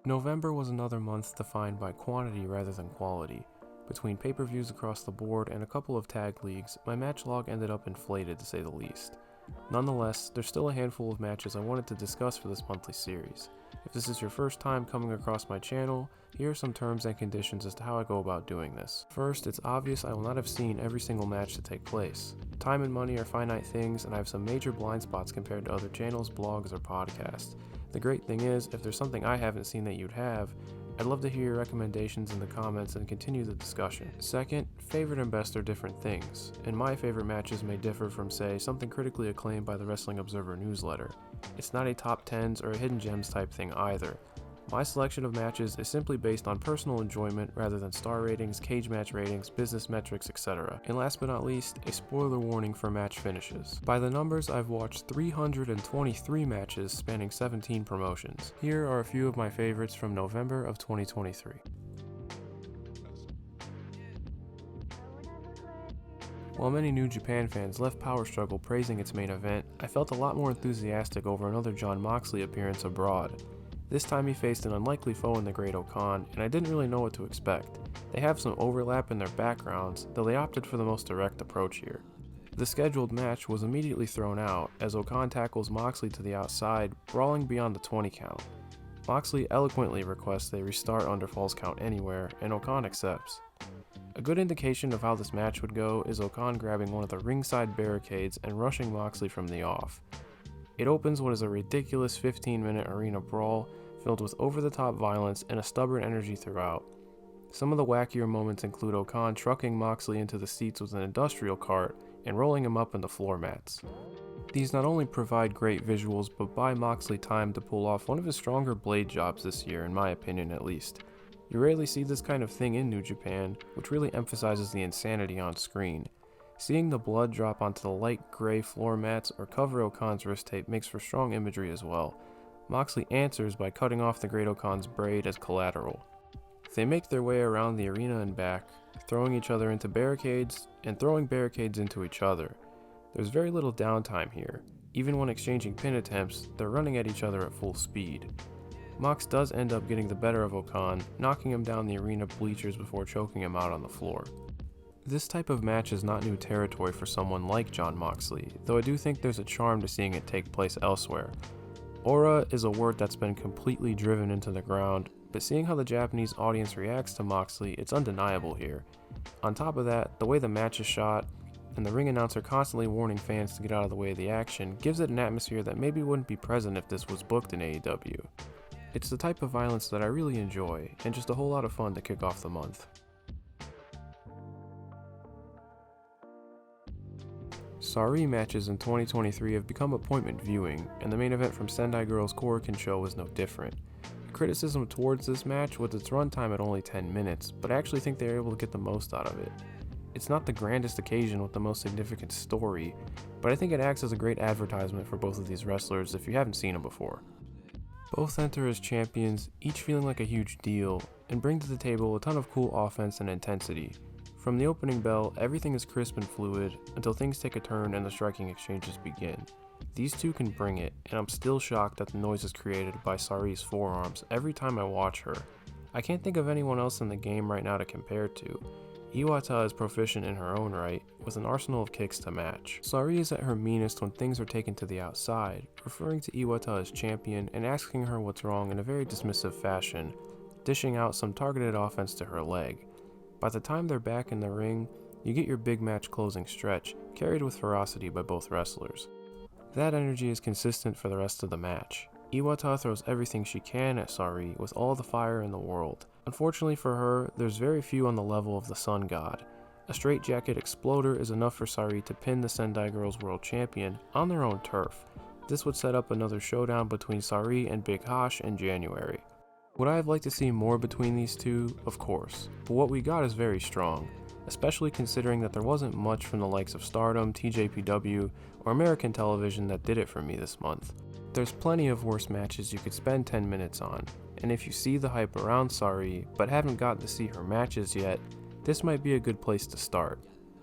November was another month defined by quantity rather than quality. Between pay-per-views across the board and a couple of tag leagues, my match log ended up inflated to say the least. Nonetheless, there's still a handful of matches I wanted to discuss for this monthly series. If this is your first time coming across my channel, here are some terms and conditions as to how I go about doing this. First, it's obvious I will not have seen every single match to take place. Time and money are finite things, and I have some major blind spots compared to other channels, blogs, or podcasts. The great thing is, if there's something I haven't seen that you'd have, I'd love to hear your recommendations in the comments and continue the discussion. Second, favorite and best are different things, and my favorite matches may differ from, say, something critically acclaimed by the Wrestling Observer newsletter. It's not a top 10s or a hidden gems type thing either. My selection of matches is simply based on personal enjoyment rather than star ratings, cage match ratings, business metrics, etc. And last but not least, a spoiler warning for match finishes. By the numbers, I've watched 323 matches spanning 17 promotions. Here are a few of my favorites from November of 2023. While many New Japan fans left Power Struggle praising its main event, I felt a lot more enthusiastic over another Jon Moxley appearance abroad. This time he faced an unlikely foe in the Great Okan, and I didn't really know what to expect. They have some overlap in their backgrounds, though they opted for the most direct approach here. The scheduled match was immediately thrown out, as Okan tackles Moxley to the outside, brawling beyond the 20 count. Moxley eloquently requests they restart under Falls Count Anywhere, and Okan accepts. A good indication of how this match would go is Okan grabbing one of the ringside barricades and rushing Moxley from the off. It opens what is a ridiculous 15-minute arena brawl filled with over-the-top violence and a stubborn energy throughout. Some of the wackier moments include Okan trucking Moxley into the seats with an industrial cart and rolling him up into floor mats. These not only provide great visuals but buy Moxley time to pull off one of his stronger blade jobs this year, in my opinion at least. You rarely see this kind of thing in New Japan, which really emphasizes the insanity on screen. Seeing the blood drop onto the light gray floor mats or cover Okan's wrist tape makes for strong imagery as well. Moxley answers by cutting off the Great Okan's braid as collateral. They make their way around the arena and back, throwing each other into barricades and throwing barricades into each other. There's very little downtime here. Even when exchanging pin attempts, they're running at each other at full speed. Mox does end up getting the better of Okan, knocking him down the arena bleachers before choking him out on the floor. This type of match is not new territory for someone like Jon Moxley, though I do think there's a charm to seeing it take place elsewhere. Aura is a word that's been completely driven into the ground, but seeing how the Japanese audience reacts to Moxley, it's undeniable here. On top of that, the way the match is shot, and the ring announcer constantly warning fans to get out of the way of the action, gives it an atmosphere that maybe wouldn't be present if this was booked in AEW. It's the type of violence that I really enjoy, and just a whole lot of fun to kick off the month. Sareee matches in 2023 have become appointment viewing, and the main event from Sendai Girls Korakuen Show was no different. The criticism towards this match was its runtime at only 10 minutes, but I actually think they were able to get the most out of it. It's not the grandest occasion with the most significant story, but I think it acts as a great advertisement for both of these wrestlers if you haven't seen them before. Both enter as champions, each feeling like a huge deal, and bring to the table a ton of cool offense and intensity. From the opening bell, everything is crisp and fluid, until things take a turn and the striking exchanges begin. These two can bring it, and I'm still shocked at the noises created by Saree's forearms every time I watch her. I can't think of anyone else in the game right now to compare to. Iwata is proficient in her own right, with an arsenal of kicks to match. Sareee is at her meanest when things are taken to the outside, referring to Iwata as champion and asking her what's wrong in a very dismissive fashion, dishing out some targeted offense to her leg. By the time they're back in the ring, you get your big match closing stretch, carried with ferocity by both wrestlers. That energy is consistent for the rest of the match. Iwata throws everything she can at Sareee with all the fire in the world. Unfortunately for her, there's very few on the level of the Sun God. A straitjacket exploder is enough for Sareee to pin the Sendai Girls World Champion on their own turf. This would set up another showdown between Sareee and Big Hosh in January. Would I have liked to see more between these two? Of course, but what we got is very strong, especially considering that there wasn't much from the likes of Stardom, NJPW, or American television that did it for me this month. There's plenty of worse matches you could spend 10 minutes on, and if you see the hype around Sareee but haven't gotten to see her matches yet, this might be a good place to start.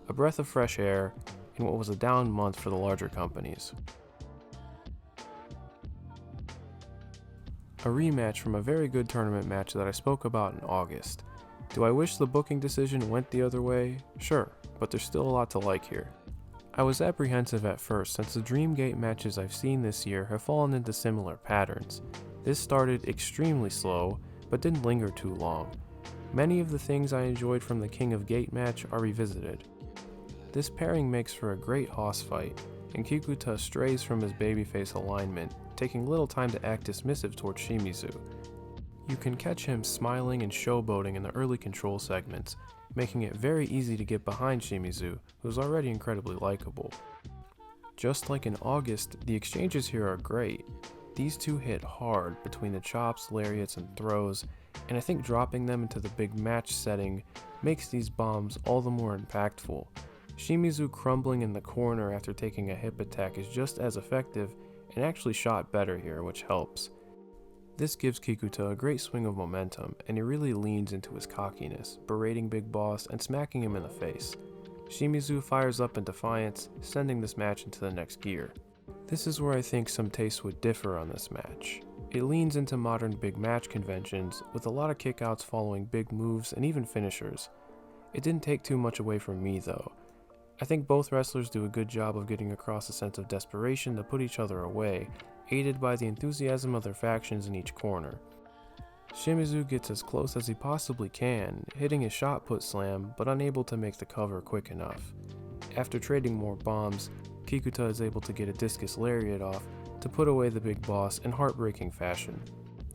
A breath of fresh air in what was a down month for the larger companies. a rematch from a very good tournament match that I spoke about in August. Do I wish the booking decision went the other way? Sure, but there's still a lot to like here. I was apprehensive at first since the Dreamgate matches I've seen this year have fallen into similar patterns. This started extremely slow, but didn't linger too long. Many of the things I enjoyed from the King of Gate match are revisited. This pairing makes for a great hoss fight, and Kikuta strays from his babyface alignment, taking little time to act dismissive towards Shimizu. You can catch him smiling and showboating in the early control segments, making it very easy to get behind Shimizu, who's already incredibly likable. Just like in August, the exchanges here are great. These two hit hard between the chops, lariats, and throws, and I think dropping them into the big match setting makes these bombs all the more impactful. Shimizu crumbling in the corner after taking a hip attack is just as effective and actually shot better here, which helps. This gives Kikuta a great swing of momentum, and he really leans into his cockiness, berating Big Boss and smacking him in the face. Shimizu fires up in defiance, sending this match into the next gear. This is where I think some tastes would differ on this match. It leans into modern big match conventions, with a lot of kickouts following big moves and even finishers. It didn't take too much away from me though. I think both wrestlers do a good job of getting across a sense of desperation to put each other away, aided by the enthusiasm of their factions in each corner. Shimizu gets as close as he possibly can, hitting his shot put slam, but unable to make the cover quick enough. After trading more bombs, Kikuta is able to get a discus lariat off to put away the Big Boss in heartbreaking fashion.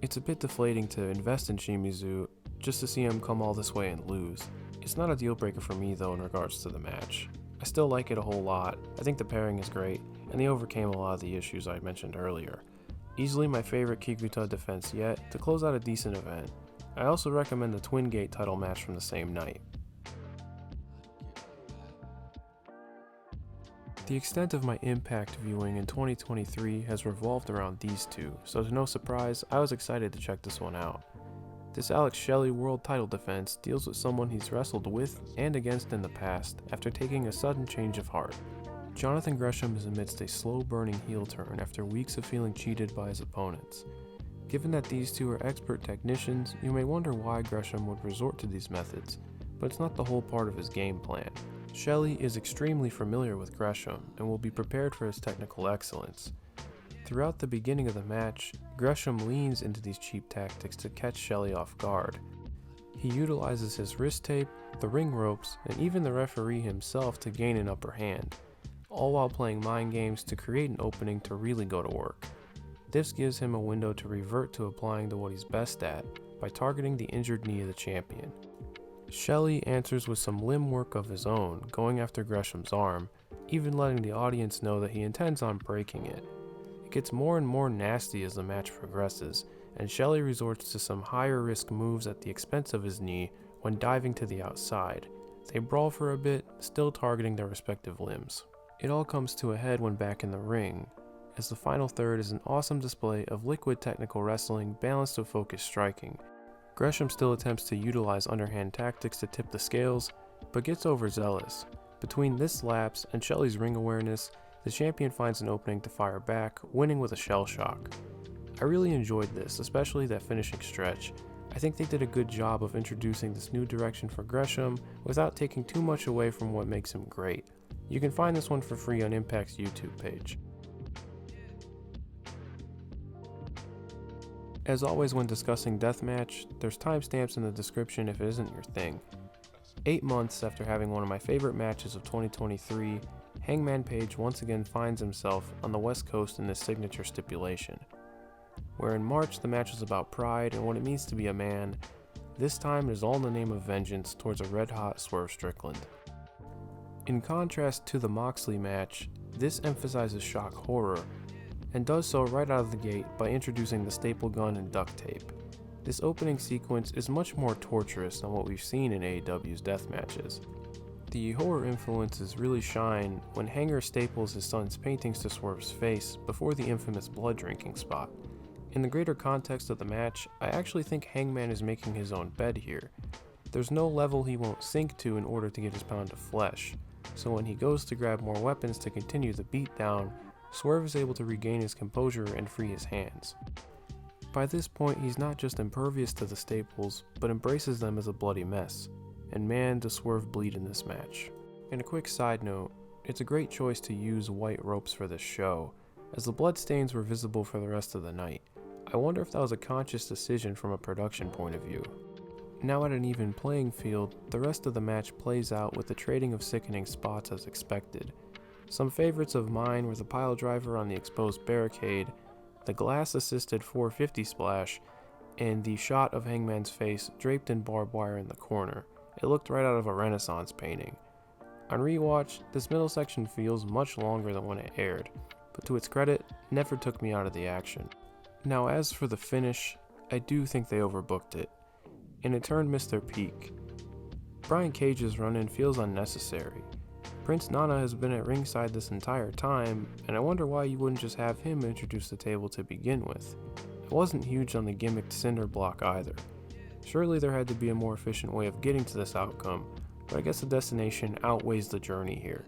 It's a bit deflating to invest in Shimizu just to see him come all this way and lose. It's not a deal breaker for me though in regards to the match. I still like it a whole lot. I think the pairing is great, and they overcame a lot of the issues I mentioned earlier. Easily my favorite Kikuta defense yet to close out a decent event. I also recommend the Twin Gate title match from the same night. The extent of my Impact viewing in 2023 has revolved around these two, so to no surprise, I was excited to check this one out. This Alex Shelley world title defense deals with someone he's wrestled with and against in the past after taking a sudden change of heart. Jonathan Gresham is amidst a slow-burning heel turn after weeks of feeling cheated by his opponents. Given that these two are expert technicians, you may wonder why Gresham would resort to these methods, but it's not the whole part of his game plan. Shelley is extremely familiar with Gresham and will be prepared for his technical excellence. Throughout the beginning of the match, Gresham leans into these cheap tactics to catch Shelley off guard. He utilizes his wrist tape, the ring ropes, and even the referee himself to gain an upper hand, all while playing mind games to create an opening to really go to work. This gives him a window to revert to applying to what he's best at, by targeting the injured knee of the champion. Shelley answers with some limb work of his own, going after Gresham's arm, even letting the audience know that he intends on breaking it. It gets more and more nasty as the match progresses, and Shelley resorts to some higher risk moves at the expense of his knee when diving to the outside. They brawl for a bit, still targeting their respective limbs. It all comes to a head when back in the ring, as the final third is an awesome display of liquid technical wrestling balanced with focused striking. Gresham still attempts to utilize underhand tactics to tip the scales, but gets overzealous. Between this lapse and Shelley's ring awareness, the champion finds an opening to fire back, winning with a shell shock. I really enjoyed this, especially that finishing stretch. I think they did a good job of introducing this new direction for Gresham without taking too much away from what makes him great. You can find this one for free on Impact's YouTube page. As always when discussing Deathmatch, there's timestamps in the description if it isn't your thing. 8 months after having one of my favorite matches of 2023, Hangman Page once again finds himself on the West Coast in this signature stipulation. Where in March the match was about pride and what it means to be a man, this time it is all in the name of vengeance towards a red-hot Swerve Strickland. In contrast to the Moxley match, this emphasizes shock horror, and does so right out of the gate by introducing the staple gun and duct tape. This opening sequence is much more torturous than what we've seen in AEW's death matches. The horror influences really shine when Hanger staples his son's paintings to Swerve's face before the infamous blood drinking spot. In the greater context of the match, I actually think Hangman is making his own bed here. There's no level he won't sink to in order to get his pound of flesh, so when he goes to grab more weapons to continue the beatdown, Swerve is able to regain his composure and free his hands. By this point, he's not just impervious to the staples, but embraces them as a bloody mess. And man, does Swerve bleed in this match. And a quick side note, it's a great choice to use white ropes for this show, as the bloodstains were visible for the rest of the night. I wonder if that was a conscious decision from a production point of view. Now at an even playing field, the rest of the match plays out with the trading of sickening spots as expected. Some favorites of mine were the pile driver on the exposed barricade, the glass-assisted 450 splash, and the shot of Hangman's face draped in barbed wire in the corner. It looked right out of a Renaissance painting. On rewatch, this middle section feels much longer than when it aired, but to its credit, never took me out of the action. Now as for the finish, I do think they overbooked it, and it turned missed their peak. Brian Cage's run-in feels unnecessary. Prince Nana has been at ringside this entire time, and I wonder why you wouldn't just have him introduce the table to begin with. I wasn't huge on the gimmicked cinder block either. Surely there had to be a more efficient way of getting to this outcome, but I guess the destination outweighs the journey here.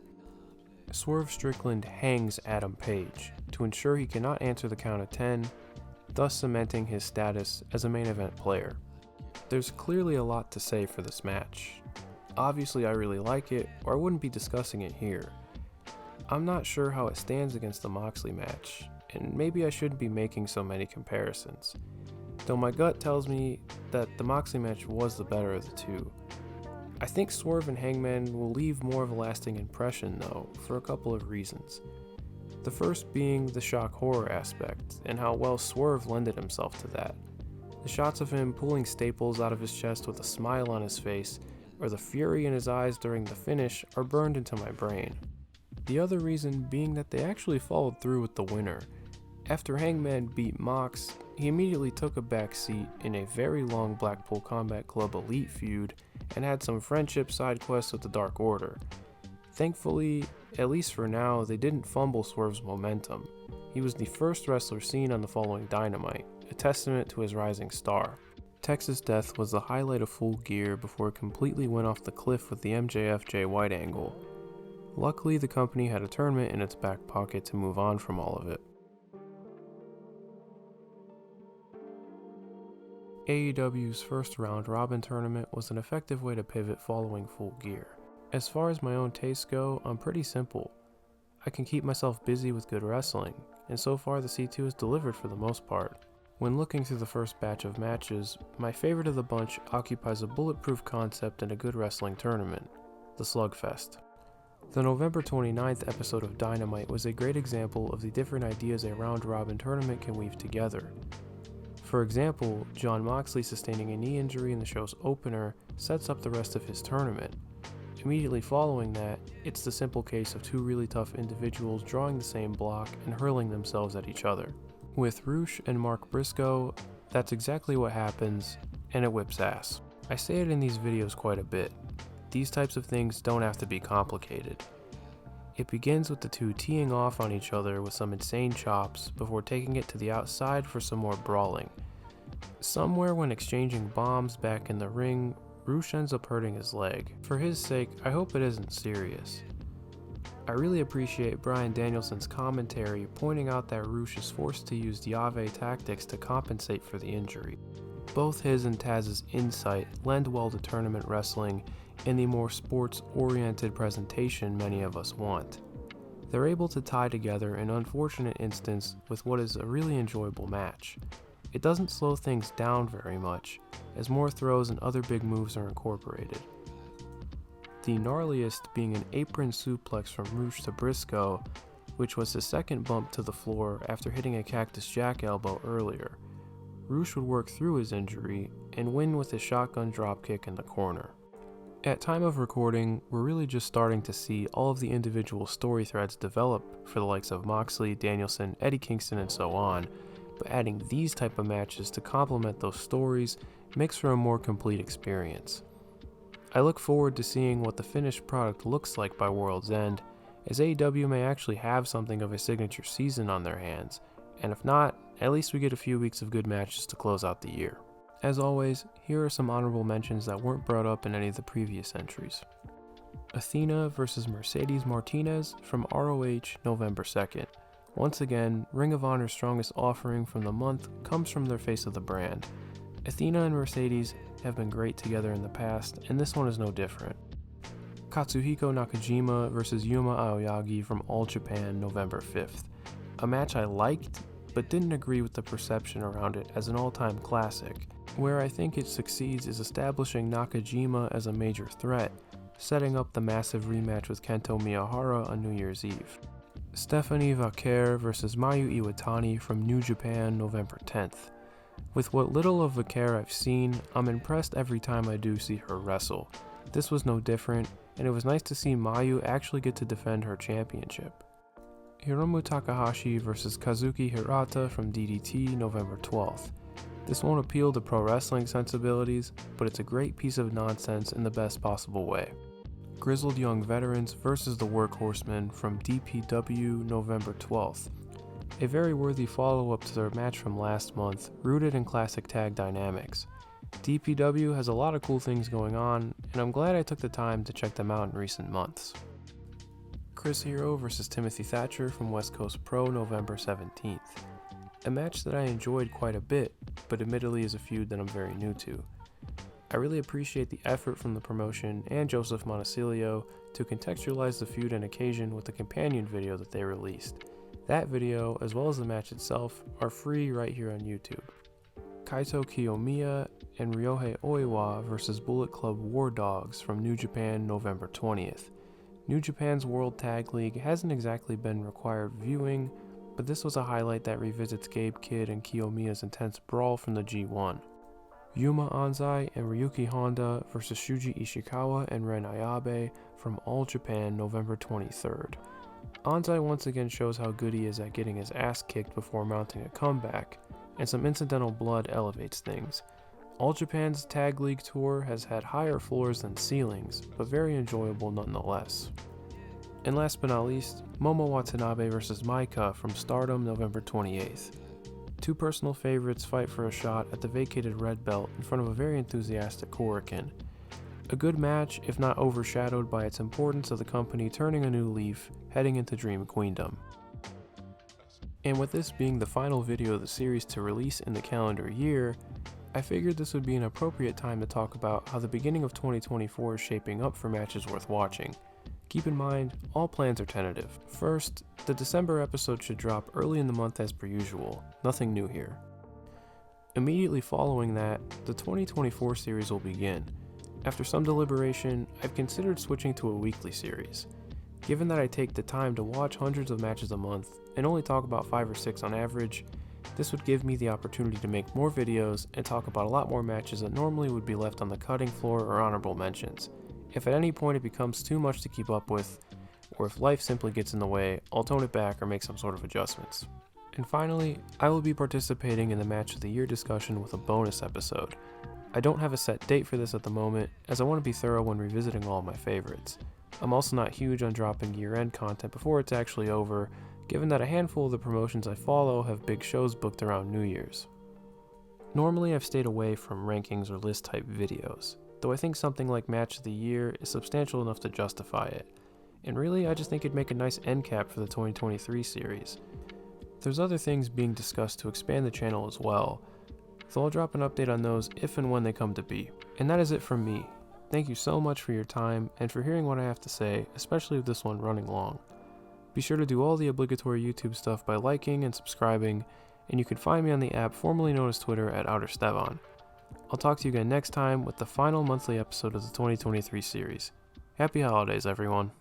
Swerve Strickland hangs Adam Page to ensure he cannot answer the count of 10, thus cementing his status as a main event player. There's clearly a lot to say for this match. Obviously I really like it, or I wouldn't be discussing it here. I'm not sure how it stands against the Moxley match, and maybe I shouldn't be making so many comparisons, though my gut tells me that the Moxley match was the better of the two. I think Swerve and Hangman will leave more of a lasting impression though, for a couple of reasons. The first being the shock horror aspect, and how well Swerve lended himself to that. The shots of him pulling staples out of his chest with a smile on his face, or the fury in his eyes during the finish, are burned into my brain. The other reason being that they actually followed through with the winner. After Hangman beat Mox, he immediately took a back seat in a very long Blackpool Combat Club Elite feud and had some friendship side quests with the Dark Order. Thankfully, at least for now, they didn't fumble Swerve's momentum. He was the first wrestler seen on the following Dynamite, a testament to his rising star. Texas Death was the highlight of Full Gear before it completely went off the cliff with the MJFJ White Angle. Luckily, the company had a tournament in its back pocket to move on from all of it. AEW's first round robin tournament was an effective way to pivot following Full Gear. As far as my own tastes go, I'm pretty simple. I can keep myself busy with good wrestling, and so far the C2 has delivered for the most part. When looking through the first batch of matches, my favorite of the bunch occupies a bulletproof concept in a good wrestling tournament, the Slugfest. The November 29th episode of Dynamite was a great example of the different ideas a round-robin tournament can weave together. For example, Jon Moxley sustaining a knee injury in the show's opener sets up the rest of his tournament. Immediately following that, it's the simple case of two really tough individuals drawing the same block and hurling themselves at each other. With Roosh and Mark Briscoe, that's exactly what happens, and it whips ass. I say it in these videos quite a bit. These types of things don't have to be complicated. It begins with the two teeing off on each other with some insane chops before taking it to the outside for some more brawling. Somewhere when exchanging bombs back in the ring, Roosh ends up hurting his leg. For his sake, I hope it isn't serious. I really appreciate Bryan Danielson's commentary pointing out that Roosh is forced to use Yave tactics to compensate for the injury. Both his and Taz's insight lend well to tournament wrestling and the more sports-oriented presentation many of us want. They're able to tie together an unfortunate instance with what is a really enjoyable match. It doesn't slow things down very much, as more throws and other big moves are incorporated. The gnarliest being an apron suplex from Roosh to Briscoe, which was his second bump to the floor after hitting a Cactus Jack elbow earlier. Roosh would work through his injury and win with a shotgun dropkick in the corner. At time of recording, we're really just starting to see all of the individual story threads develop for the likes of Moxley, Danielson, Eddie Kingston, and so on, but adding these type of matches to complement those stories makes for a more complete experience. I look forward to seeing what the finished product looks like by World's End, as AEW may actually have something of a signature season on their hands, and if not, at least we get a few weeks of good matches to close out the year. As always, here are some honorable mentions that weren't brought up in any of the previous entries. Athena vs. Mercedes Martinez from ROH November 2nd. Once again, Ring of Honor's strongest offering from the month comes from their face of the brand. Athena and Mercedes have been great together in the past, and this one is no different. Katsuhiko Nakajima vs Yuma Aoyagi from All Japan November 5th. A match I liked, but didn't agree with the perception around it as an all-time classic. Where I think it succeeds is establishing Nakajima as a major threat, setting up the massive rematch with Kento Miyahara on New Year's Eve. Stephanie Vaquer vs Mayu Iwatani from New Japan November 10th. With what little of Vaquer I've seen, I'm impressed every time I do see her wrestle. This was no different, and it was nice to see Mayu actually get to defend her championship. Hiromu Takahashi vs Kazuki Hirata from DDT November 12th. This won't appeal to pro wrestling sensibilities, but it's a great piece of nonsense in the best possible way. Grizzled Young Veterans vs the Workhorsemen from DPW November 12th. A very worthy follow-up to their match from last month, rooted in classic tag dynamics. DPW has a lot of cool things going on, and I'm glad I took the time to check them out in recent months. Chris Hero vs Timothy Thatcher from West Coast Pro November 17th. A match that I enjoyed quite a bit, but admittedly is a feud that I'm very new to. I really appreciate the effort from the promotion and Joseph Montecillo to contextualize the feud and occasion with the companion video that they released. That video, as well as the match itself, are free right here on YouTube. Kaito Kiyomiya and Ryohei Oiwa vs Bullet Club War Dogs from New Japan November 20th. New Japan's World Tag League hasn't exactly been required viewing, but this was a highlight that revisits Gabe Kidd and Kiyomiya's intense brawl from the G1. Yuma Anzai and Ryuki Honda vs Shuji Ishikawa and Ren Ayabe from All Japan November 23rd. Anzai once again shows how good he is at getting his ass kicked before mounting a comeback, and some incidental blood elevates things. All Japan's Tag League tour has had higher floors than ceilings, but very enjoyable nonetheless. And last but not least, Momo Watanabe vs Mika from Stardom November 28th. Two personal favorites fight for a shot at the vacated red belt in front of a very enthusiastic Korakuen. A good match, if not overshadowed by its importance of the company turning a new leaf, heading into Dream Queendom. And with this being the final video of the series to release in the calendar year, I figured this would be an appropriate time to talk about how the beginning of 2024 is shaping up for matches worth watching. Keep in mind, all plans are tentative. First, the December episode should drop early in the month as per usual, nothing new here. Immediately following that, the 2024 series will begin. After some deliberation, I've considered switching to a weekly series. Given that I take the time to watch hundreds of matches a month, and only talk about 5 or 6 on average, this would give me the opportunity to make more videos and talk about a lot more matches that normally would be left on the cutting floor or honorable mentions. If at any point it becomes too much to keep up with, or if life simply gets in the way, I'll tone it back or make some sort of adjustments. And finally, I will be participating in the Match of the Year discussion with a bonus episode. I don't have a set date for this at the moment, as I want to be thorough when revisiting all of my favorites. I'm also not huge on dropping year-end content before it's actually over, given that a handful of the promotions I follow have big shows booked around New Year's. Normally I've stayed away from rankings or list type videos, though I think something like Match of the Year is substantial enough to justify it. And really, I just think it'd make a nice end cap for the 2023 series. There's other things being discussed to expand the channel as well, so I'll drop an update on those if and when they come to be. And that is it from me. Thank you so much for your time and for hearing what I have to say, especially with this one running long. Be sure to do all the obligatory YouTube stuff by liking and subscribing, and you can find me on the app formerly known as Twitter at OuterStevan. I'll talk to you again next time with the final monthly episode of the 2023 series. Happy holidays, everyone.